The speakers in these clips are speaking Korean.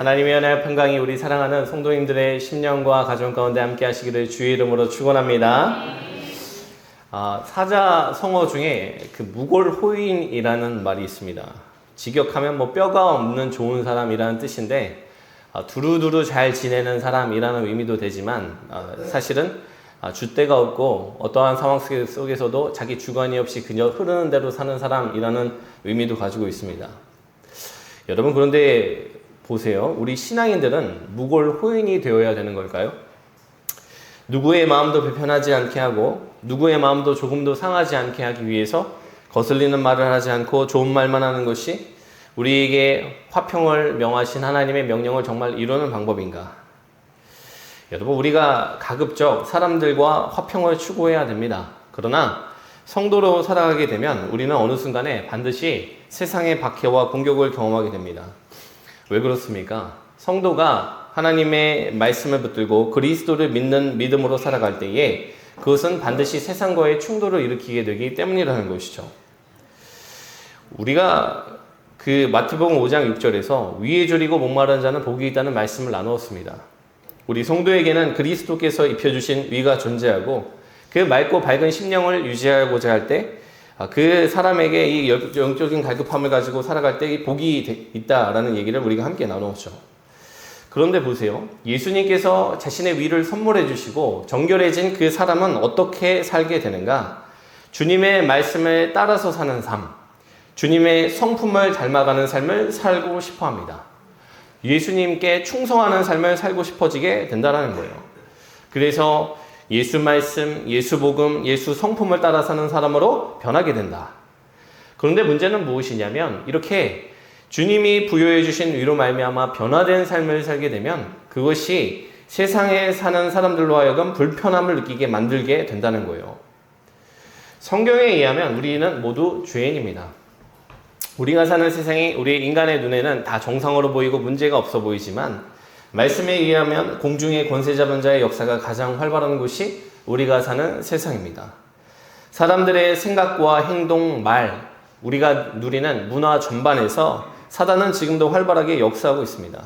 하나님의 은혜와 평강이 우리 사랑하는 성도님들의 심령과 가정 가운데 함께 하시기를 주의 이름으로 축원합니다. 사자성어 중에 그 무골호인이라는 말이 있습니다. 직역하면 뼈가 없는 좋은 사람이라는 뜻인데 두루두루 잘 지내는 사람이라는 의미도 되지만 사실은 줏대가 없고 어떠한 상황 속에서도 자기 주관이 없이 그저 흐르는 대로 사는 사람이라는 의미도 가지고 있습니다. 여러분, 그런데 보세요. 우리 신앙인들은 무골호인이 되어야 되는 걸까요? 누구의 마음도 불편하지 않게 하고 누구의 마음도 조금도 상하지 않게 하기 위해서 거슬리는 말을 하지 않고 좋은 말만 하는 것이 우리에게 화평을 명하신 하나님의 명령을 정말 이루는 방법인가? 여러분, 우리가 가급적 사람들과 화평을 추구해야 됩니다. 그러나 성도로 살아가게 되면 우리는 어느 순간에 반드시 세상의 박해와 공격을 경험하게 됩니다. 왜 그렇습니까? 성도가 하나님의 말씀을 붙들고 그리스도를 믿는 믿음으로 살아갈 때에 그것은 반드시 세상과의 충돌을 일으키게 되기 때문이라는 것이죠. 우리가 그 마태복음 5장 6절에서 위에 줄이고 목마른 자는 복이 있다는 말씀을 나누었습니다. 우리 성도에게는 그리스도께서 입혀주신 위가 존재하고 그 맑고 밝은 심령을 유지하고자 할 때 그 사람에게 이 영적인 갈급함을 가지고 살아갈 때 이 복이 있다라는 얘기를 우리가 함께 나누었죠. 그런데 보세요. 예수님께서 자신의 위를 선물해 주시고 정결해진 그 사람은 어떻게 살게 되는가? 주님의 말씀에 따라서 사는 삶, 주님의 성품을 닮아가는 삶을 살고 싶어 합니다. 예수님께 충성하는 삶을 살고 싶어지게 된다는 거예요. 그래서 예수 말씀, 예수 복음, 예수 성품을 따라 사는 사람으로 변하게 된다. 그런데 문제는 무엇이냐면 이렇게 주님이 부여해 주신 위로 말미암아 변화된 삶을 살게 되면 그것이 세상에 사는 사람들로 하여금 불편함을 느끼게 만들게 된다는 거예요. 성경에 의하면 우리는 모두 죄인입니다. 우리가 사는 세상이 우리 인간의 눈에는 다 정상으로 보이고 문제가 없어 보이지만 말씀에 의하면 공중의 권세 잡은 자의 역사가 가장 활발한 곳이 우리가 사는 세상입니다. 사람들의 생각과 행동, 말, 우리가 누리는 문화 전반에서 사단은 지금도 활발하게 역사하고 있습니다.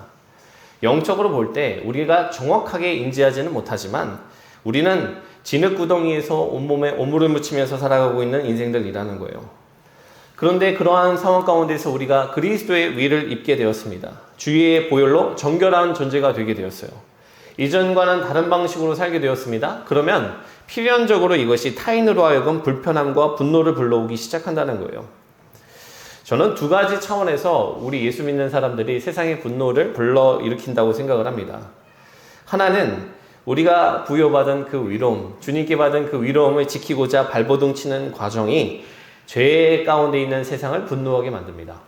영적으로 볼 때 우리가 정확하게 인지하지는 못하지만 우리는 진흙구덩이에서 온몸에 오물을 묻히면서 살아가고 있는 인생들이라는 거예요. 그런데 그러한 상황 가운데서 우리가 그리스도의 위를 입게 되었습니다. 주위의 보혈로 정결한 존재가 되게 되었어요. 이전과는 다른 방식으로 살게 되었습니다. 그러면 필연적으로 이것이 타인으로 하여금 불편함과 분노를 불러오기 시작한다는 거예요. 저는 두 가지 차원에서 우리 예수 믿는 사람들이 세상의 분노를 불러일으킨다고 생각을 합니다. 하나는 우리가 부여받은 그 위로움, 주님께 받은 그 위로움을 지키고자 발버둥 치는 과정이 죄 가운데 있는 세상을 분노하게 만듭니다.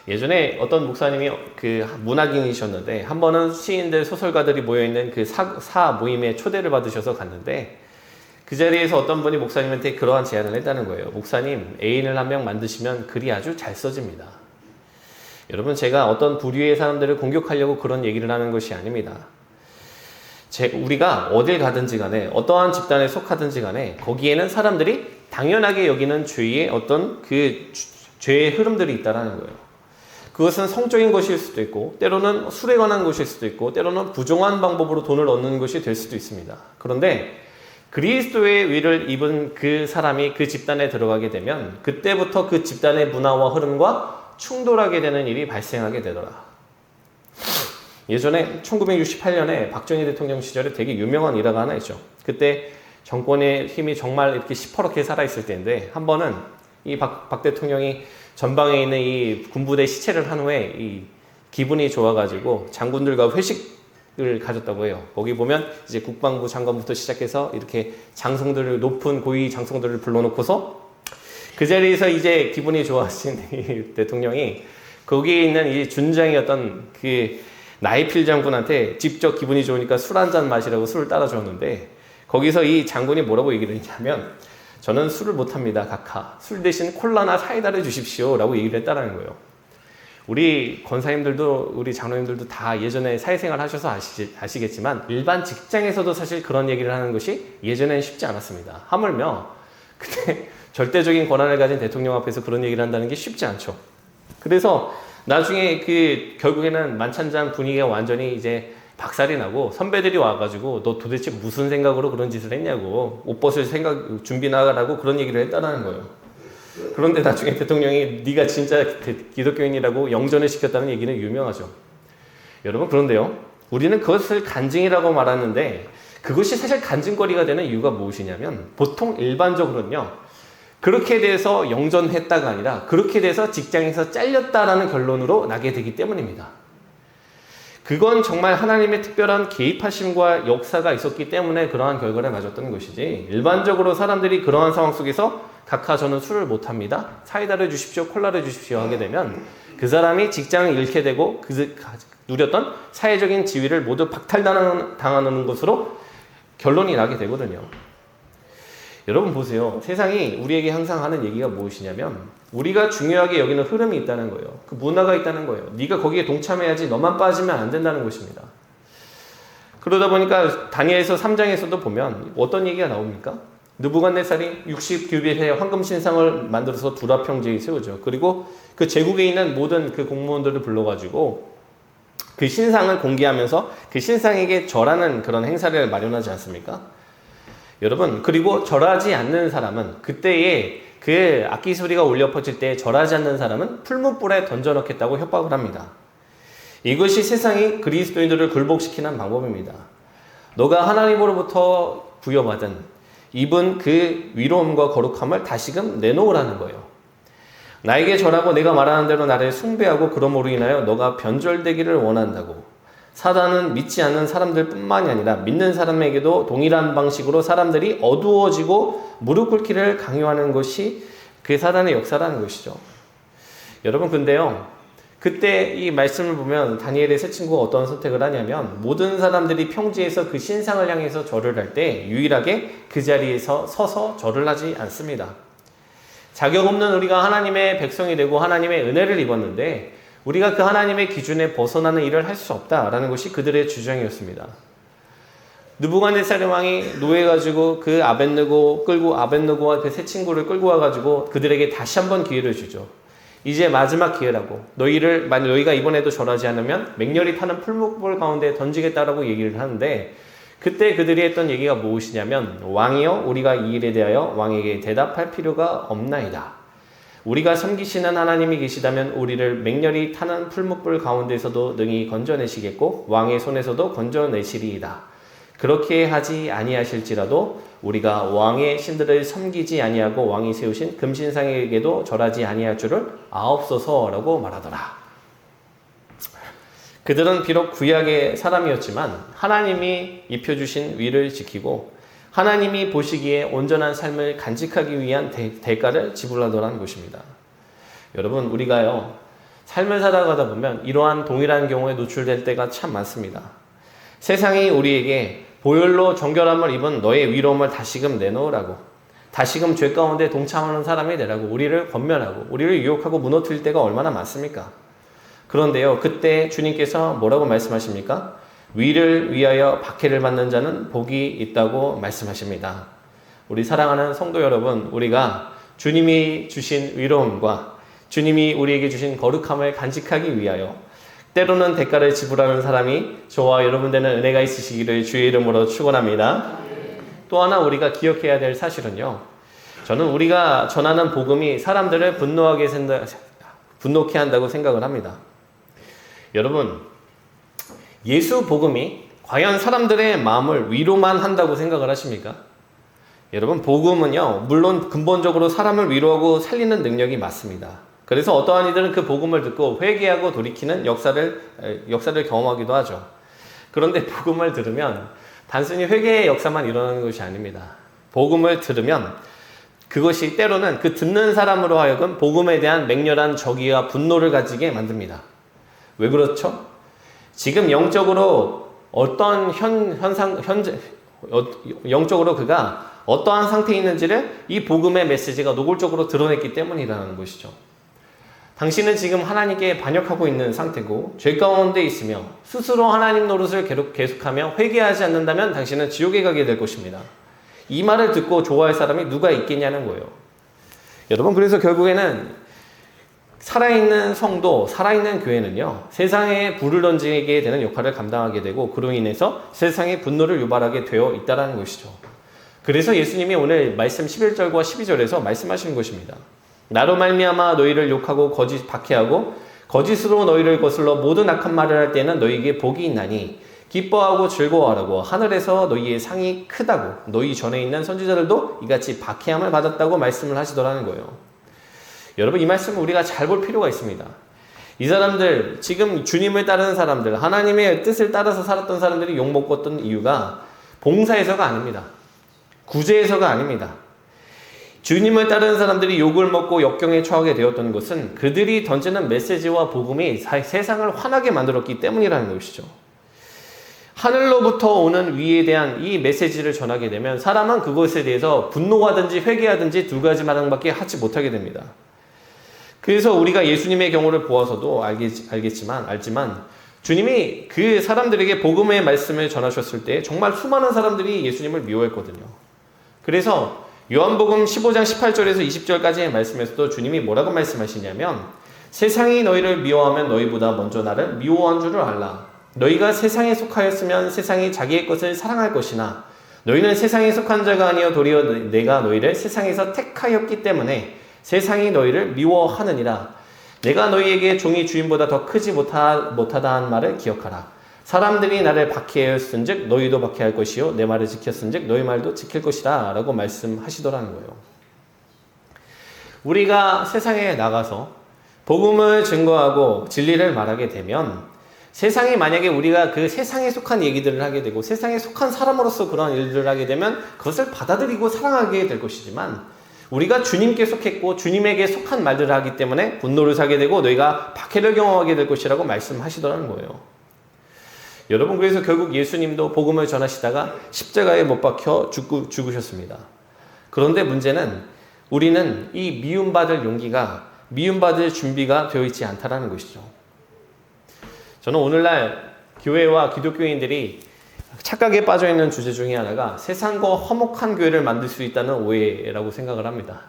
예전에 어떤 목사님이 그 문학인이셨는데 한 번은 시인들, 소설가들이 모여있는 그 사 모임에 초대를 받으셔서 갔는데 그 자리에서 어떤 분이 목사님한테 그러한 제안을 했다는 거예요. 목사님, 애인을 한 명 만드시면 글이 아주 잘 써집니다. 여러분, 제가 어떤 부류의 사람들을 공격하려고 그런 얘기를 하는 것이 아닙니다. 우리가 어딜 가든지 간에 어떠한 집단에 속하든지 간에 거기에는 사람들이 당연하게 여기는 죄의 어떤 그 죄의 흐름들이 있다는 거예요. 그것은 성적인 것일 수도 있고 때로는 술에 관한 것일 수도 있고 때로는 부정한 방법으로 돈을 얻는 것이 될 수도 있습니다. 그런데 그리스도의 위를 입은 그 사람이 그 집단에 들어가게 되면 그때부터 그 집단의 문화와 흐름과 충돌하게 되는 일이 발생하게 되더라. 예전에 1968년에 박정희 대통령 시절에 되게 유명한 일화가 하나 있죠. 그때 정권의 힘이 정말 이렇게 시퍼렇게 살아있을 때인데 한 번은 이 박 대통령이 전방에 있는 이 군부대 시체를 한 후에 이 기분이 좋아가지고 장군들과 회식을 가졌다고 해요. 거기 보면 이제 국방부 장관부터 시작해서 이렇게 장성들을 높은 고위 장성들을 불러놓고서 그 자리에서 이제 기분이 좋아하신 이 대통령이 거기에 있는 이 준장이었던 그 나이필 장군한테 직접 기분이 좋으니까 술 한잔 마시라고 술을 따라 줬는데 거기서 이 장군이 뭐라고 얘기를 했냐면 저는 술을 못합니다. 각하. 술 대신 콜라나 사이다를 주십시오. 라고 얘기를 했다는 거예요. 우리 권사님들도 우리 장로님들도 다 예전에 사회생활 하셔서 아시겠지만 일반 직장에서도 사실 그런 얘기를 하는 것이 예전엔 쉽지 않았습니다. 하물며 그때 절대적인 권한을 가진 대통령 앞에서 그런 얘기를 한다는 게 쉽지 않죠. 그래서 나중에 결국에는 만찬장 분위기가 완전히 이제 박살이 나고 선배들이 와가지고 너 도대체 무슨 생각으로 그런 짓을 했냐고 옷 벗을 생각 준비나가라고 그런 얘기를 했다는 거예요. 그런데 나중에 대통령이 네가 진짜 기독교인이라고 영전을 시켰다는 얘기는 유명하죠. 여러분 그런데요. 우리는 그것을 간증이라고 말하는데 그것이 사실 간증거리가 되는 이유가 무엇이냐면 보통 일반적으로는요. 그렇게 돼서 영전했다가 아니라 그렇게 돼서 직장에서 잘렸다라는 결론으로 나게 되기 때문입니다. 그건 정말 하나님의 특별한 개입하심과 역사가 있었기 때문에 그러한 결과를 가졌던 것이지 일반적으로 사람들이 그러한 상황 속에서 각하 저는 술을 못합니다. 사이다를 주십시오. 콜라를 주십시오 하게 되면 그 사람이 직장을 잃게 되고 누렸던 사회적인 지위를 모두 박탈당하는 것으로 결론이 나게 되거든요. 여러분 보세요. 세상이 우리에게 항상 하는 얘기가 무엇이냐면 우리가 중요하게 여기는 흐름이 있다는 거예요. 그 문화가 있다는 거예요. 네가 거기에 동참해야지 너만 빠지면 안 된다는 것입니다. 그러다 보니까 다니엘서 3장에서도 보면 어떤 얘기가 나옵니까? 느부갓네살이 60규빗의 황금 신상을 만들어서 두라 평지에 세우죠. 그리고 그 제국에 있는 모든 그 공무원들을 불러가지고 그 신상을 공개하면서 그 신상에게 절하는 그런 행사를 마련하지 않습니까? 여러분 그리고 절하지 않는 사람은 그때에 그 악기 소리가 울려 퍼질 때 절하지 않는 사람은 풀무불에 던져넣겠다고 협박을 합니다. 이것이 세상이 그리스도인들을 굴복시키는 방법입니다. 너가 하나님으로부터 부여받은 입은 그 위로움과 거룩함을 다시금 내놓으라는 거예요. 나에게 절하고 내가 말하는 대로 나를 숭배하고 그러므로 인하여 너가 변절되기를 원한다고. 사단은 믿지 않는 사람들 뿐만이 아니라 믿는 사람에게도 동일한 방식으로 사람들이 어두워지고 무릎 꿇기를 강요하는 것이 그 사단의 역사라는 것이죠. 여러분 근데요. 그때 이 말씀을 보면 다니엘의 세 친구가 어떤 선택을 하냐면 모든 사람들이 평지에서 그 신상을 향해서 절을 할 때 유일하게 그 자리에서 서서 절을 하지 않습니다. 자격 없는 우리가 하나님의 백성이 되고 하나님의 은혜를 입었는데 우리가 그 하나님의 기준에 벗어나는 일을 할 수 없다라는 것이 그들의 주장이었습니다. 느부갓네살 왕이 노해가지고 그 아벳느고와 그 세 친구를 끌고 와가지고 그들에게 다시 한번 기회를 주죠. 이제 마지막 기회라고. 너희가 이번에도 절하지 않으면 맹렬히 타는 풀무불 가운데 던지겠다라고 얘기를 하는데 그때 그들이 했던 얘기가 무엇이냐면 왕이여 우리가 이 일에 대하여 왕에게 대답할 필요가 없나이다. 우리가 섬기시는 하나님이 계시다면 우리를 맹렬히 타는 풀무불 가운데서도 능히 건져내시겠고 왕의 손에서도 건져내시리이다. 그렇게 하지 아니하실지라도 우리가 왕의 신들을 섬기지 아니하고 왕이 세우신 금신상에게도 절하지 아니할 줄을 아옵소서라고 말하더라. 그들은 비록 구약의 사람이었지만 하나님이 입혀주신 위를 지키고 하나님이 보시기에 온전한 삶을 간직하기 위한 대가를 지불하더라는 것입니다. 여러분 우리가요 삶을 살아가다 보면 이러한 동일한 경우에 노출될 때가 참 많습니다. 세상이 우리에게 보혈로 정결함을 입은 너의 위로움을 다시금 내놓으라고 다시금 죄 가운데 동참하는 사람이 되라고 우리를 권면하고 우리를 유혹하고 무너뜨릴 때가 얼마나 많습니까? 그런데요 그때 주님께서 뭐라고 말씀하십니까? 위를 위하여 박해를 받는 자는 복이 있다고 말씀하십니다. 우리 사랑하는 성도 여러분, 우리가 주님이 주신 위로움과 주님이 우리에게 주신 거룩함을 간직하기 위하여 때로는 대가를 지불하는 사람이 저와 여러분 되는 은혜가 있으시기를 주의 이름으로 축원합니다. 또 하나 우리가 기억해야 될 사실은요. 저는 우리가 전하는 복음이 사람들을 분노케 한다고 생각을 합니다. 여러분 예수 복음이 과연 사람들의 마음을 위로만 한다고 생각을 하십니까? 여러분 복음은요 물론 근본적으로 사람을 위로하고 살리는 능력이 맞습니다. 그래서 어떠한 이들은 그 복음을 듣고 회개하고 돌이키는 역사를 경험하기도 하죠. 그런데 복음을 들으면 단순히 회개의 역사만 일어나는 것이 아닙니다. 복음을 들으면 그것이 때로는 그 듣는 사람으로 하여금 복음에 대한 맹렬한 적의와 분노를 가지게 만듭니다. 왜 그렇죠? 지금 영적으로 어떤 영적으로 그가 어떠한 상태에 있는지를 이 복음의 메시지가 노골적으로 드러냈기 때문이라는 것이죠. 당신은 지금 하나님께 반역하고 있는 상태고 죄 가운데 있으며 스스로 하나님 노릇을 계속하며 회개하지 않는다면 당신은 지옥에 가게 될 것입니다. 이 말을 듣고 좋아할 사람이 누가 있겠냐는 거예요. 여러분 그래서 결국에는 살아있는 성도, 살아있는 교회는요, 세상에 불을 던지게 되는 역할을 감당하게 되고 그로 인해서 세상에 분노를 유발하게 되어 있다는 것이죠. 그래서 예수님이 오늘 말씀 11절과 12절에서 말씀하시는 것입니다. 나로 말미암아 너희를 욕하고 박해하고 거짓으로 너희를 거슬러 모든 악한 말을 할 때는 너희에게 복이 있나니 기뻐하고 즐거워하라고 하늘에서 너희의 상이 크다고 너희 전에 있는 선지자들도 이같이 박해함을 받았다고 말씀을 하시더라는 거예요. 여러분, 이 말씀을 우리가 잘 볼 필요가 있습니다. 이 사람들, 지금 주님을 따르는 사람들, 하나님의 뜻을 따라서 살았던 사람들이 욕먹었던 이유가 봉사에서가 아닙니다. 구제에서가 아닙니다. 주님을 따르는 사람들이 욕을 먹고 역경에 처하게 되었던 것은 그들이 던지는 메시지와 복음이 세상을 화나게 만들었기 때문이라는 것이죠. 하늘로부터 오는 위에 대한 이 메시지를 전하게 되면 사람은 그것에 대해서 분노하든지 회개하든지 두 가지 반응밖에 하지 못하게 됩니다. 그래서 우리가 예수님의 경우를 보아서도 알지만 주님이 그 사람들에게 복음의 말씀을 전하셨을 때 정말 수많은 사람들이 예수님을 미워했거든요. 그래서 요한복음 15장 18절에서 20절까지의 말씀에서도 주님이 뭐라고 말씀하시냐면 세상이 너희를 미워하면 너희보다 먼저 나를 미워한 줄을 알라. 너희가 세상에 속하였으면 세상이 자기의 것을 사랑할 것이나 너희는 세상에 속한 자가 아니여 도리어 내가 너희를 세상에서 택하였기 때문에 세상이 너희를 미워하느니라. 내가 너희에게 종이 주인보다 더 크지 못하다 한 말을 기억하라. 사람들이 나를 박해하였은즉 너희도 박해할 것이요 내 말을 지켰은즉 너희 말도 지킬 것이라 라고 말씀하시더라는 거예요. 우리가 세상에 나가서 복음을 증거하고 진리를 말하게 되면 세상이 만약에 우리가 그 세상에 속한 얘기들을 하게 되고 세상에 속한 사람으로서 그런 일들을 하게 되면 그것을 받아들이고 사랑하게 될 것이지만 우리가 주님께 속했고 주님에게 속한 말들을 하기 때문에 분노를 사게 되고 너희가 박해를 경험하게 될 것이라고 말씀하시더라는 거예요. 여러분, 그래서 결국 예수님도 복음을 전하시다가 십자가에 못 박혀 죽으셨습니다. 그런데 문제는 우리는 이 미움받을 용기가 미움받을 준비가 되어 있지 않다라는 것이죠. 저는 오늘날 교회와 기독교인들이 착각에 빠져있는 주제 중에 하나가 세상과 화목한 교회를 만들 수 있다는 오해라고 생각을 합니다.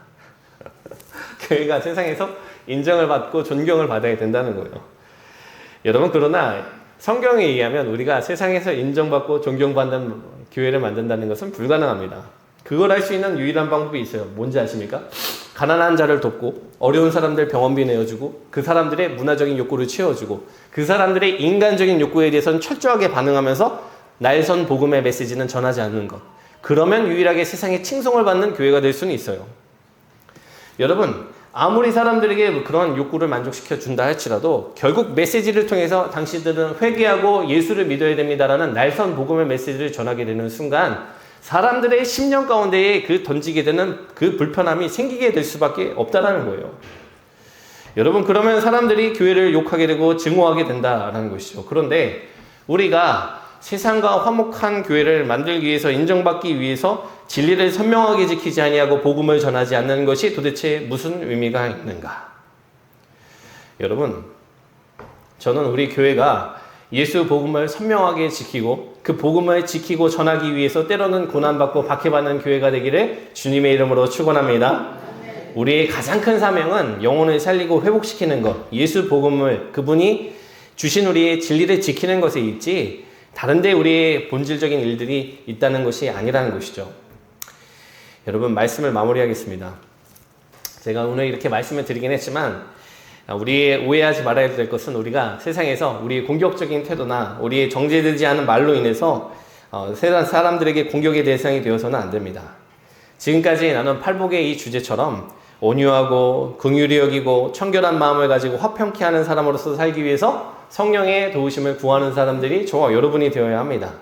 교회가 세상에서 인정을 받고 존경을 받아야 된다는 거예요. 여러분, 그러나 성경에 의하면 우리가 세상에서 인정받고 존경받는 교회를 만든다는 것은 불가능합니다. 그걸 할 수 있는 유일한 방법이 있어요. 뭔지 아십니까? 가난한 자를 돕고 어려운 사람들 병원비 내어주고 그 사람들의 문화적인 욕구를 채워주고 그 사람들의 인간적인 욕구에 대해서는 철저하게 반응하면서 날선 복음의 메시지는 전하지 않는 것. 그러면 유일하게 세상에 칭송을 받는 교회가 될 수는 있어요. 여러분, 아무리 사람들에게 그런 욕구를 만족시켜 준다 할지라도 결국 메시지를 통해서 당신들은 회개하고 예수를 믿어야 됩니다라는 날선 복음의 메시지를 전하게 되는 순간 사람들의 심령 가운데에 그 던지게 되는 그 불편함이 생기게 될 수밖에 없다라는 거예요. 여러분, 그러면 사람들이 교회를 욕하게 되고 증오하게 된다라는 것이죠. 그런데 우리가 세상과 화목한 교회를 만들기 위해서 인정받기 위해서 진리를 선명하게 지키지 아니하고 복음을 전하지 않는 것이 도대체 무슨 의미가 있는가? 여러분, 저는 우리 교회가 예수 복음을 선명하게 지키고 그 복음을 지키고 전하기 위해서 때로는 고난받고 박해받는 교회가 되기를 주님의 이름으로 축원합니다. 우리의 가장 큰 사명은 영혼을 살리고 회복시키는 것, 예수 복음을 그분이 주신 우리의 진리를 지키는 것에 있지 다른 데 우리의 본질적인 일들이 있다는 것이 아니라는 것이죠. 여러분, 말씀을 마무리하겠습니다. 제가 오늘 이렇게 말씀을 드리긴 했지만 우리의 오해하지 말아야 될 것은 우리가 세상에서 우리의 공격적인 태도나 우리의 정제되지 않은 말로 인해서 세상 사람들에게 공격의 대상이 되어서는 안 됩니다. 지금까지 나눈 팔복의 이 주제처럼 온유하고 긍휼히 여기고 청결한 마음을 가지고 화평케 하는 사람으로서 살기 위해서 성령의 도우심을 구하는 사람들이 저와 여러분이 되어야 합니다.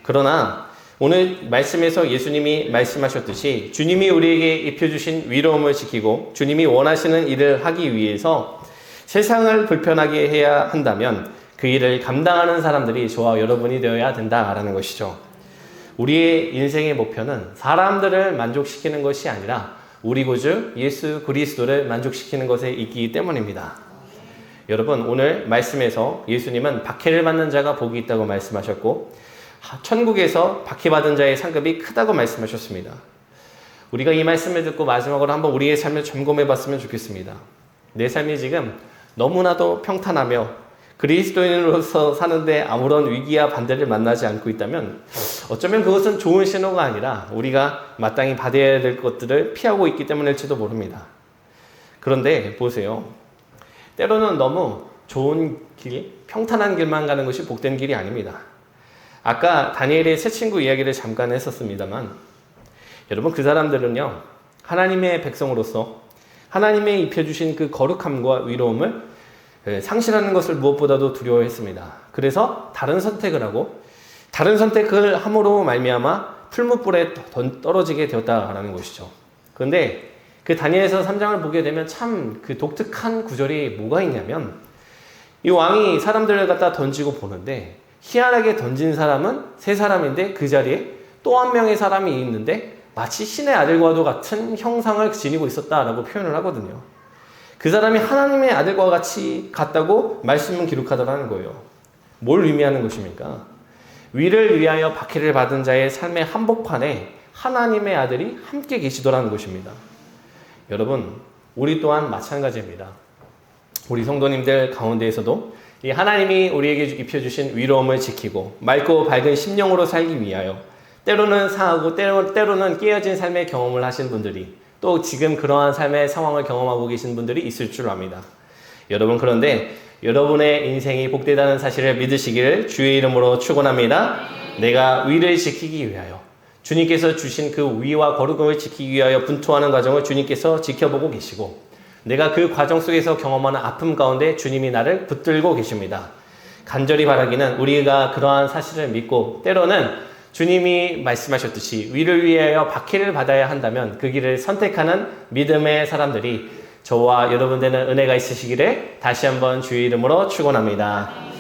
그러나 오늘 말씀에서 예수님이 말씀하셨듯이 주님이 우리에게 입혀주신 위로움을 지키고 주님이 원하시는 일을 하기 위해서 세상을 불편하게 해야 한다면 그 일을 감당하는 사람들이 저와 여러분이 되어야 된다라는 것이죠. 우리의 인생의 목표는 사람들을 만족시키는 것이 아니라 우리 구주 예수 그리스도를 만족시키는 것에 있기 때문입니다. 여러분, 오늘 말씀에서 예수님은 박해를 받는 자가 복이 있다고 말씀하셨고 천국에서 박해받은 자의 상급이 크다고 말씀하셨습니다. 우리가 이 말씀을 듣고 마지막으로 한번 우리의 삶을 점검해 봤으면 좋겠습니다. 내 삶이 지금 너무나도 평탄하며 그리스도인으로서 사는데 아무런 위기와 반대를 만나지 않고 있다면 어쩌면 그것은 좋은 신호가 아니라 우리가 마땅히 받아야 될 것들을 피하고 있기 때문일지도 모릅니다. 그런데 보세요. 때로는 너무 좋은 길, 평탄한 길만 가는 것이 복된 길이 아닙니다. 아까 다니엘의 세 친구 이야기를 잠깐 했었습니다만 여러분 그 사람들은요. 하나님의 백성으로서 하나님의 입혀주신 그 거룩함과 위로움을 상실하는 것을 무엇보다도 두려워했습니다. 그래서 다른 선택을 하고 다른 선택을 함으로 말미암아 풀무불에 떨어지게 되었다라는 것이죠. 그런데 그 다니엘서 3장을 보게 되면 참 그 독특한 구절이 뭐가 있냐면 이 왕이 사람들을 갖다 던지고 보는데 희한하게 던진 사람은 세 사람인데 그 자리에 또 한 명의 사람이 있는데 마치 신의 아들과도 같은 형상을 지니고 있었다라고 표현을 하거든요. 그 사람이 하나님의 아들과 같이 같다고 말씀은 기록하더라는 거예요. 뭘 의미하는 것입니까? 위를 위하여 박해를 받은 자의 삶의 한복판에 하나님의 아들이 함께 계시더라는 것입니다. 여러분, 우리 또한 마찬가지입니다. 우리 성도님들 가운데에서도 이 하나님이 우리에게 입혀주신 위로움을 지키고 맑고 밝은 심령으로 살기 위하여 때로는 상하고 때로는 깨어진 삶의 경험을 하신 분들이 또 지금 그러한 삶의 상황을 경험하고 계신 분들이 있을 줄 압니다. 여러분 그런데 여러분의 인생이 복되다는 사실을 믿으시기를 주의 이름으로 축원합니다. 내가 위를 지키기 위하여 주님께서 주신 그 위와 거룩을 지키기 위하여 분투하는 과정을 주님께서 지켜보고 계시고 내가 그 과정 속에서 경험하는 아픔 가운데 주님이 나를 붙들고 계십니다. 간절히 바라기는 우리가 그러한 사실을 믿고 때로는 주님이 말씀하셨듯이 위를 위하여 박해를 받아야 한다면 그 길을 선택하는 믿음의 사람들이 저와 여러분 되는 은혜가 있으시기를 다시 한번 주의 이름으로 축원합니다.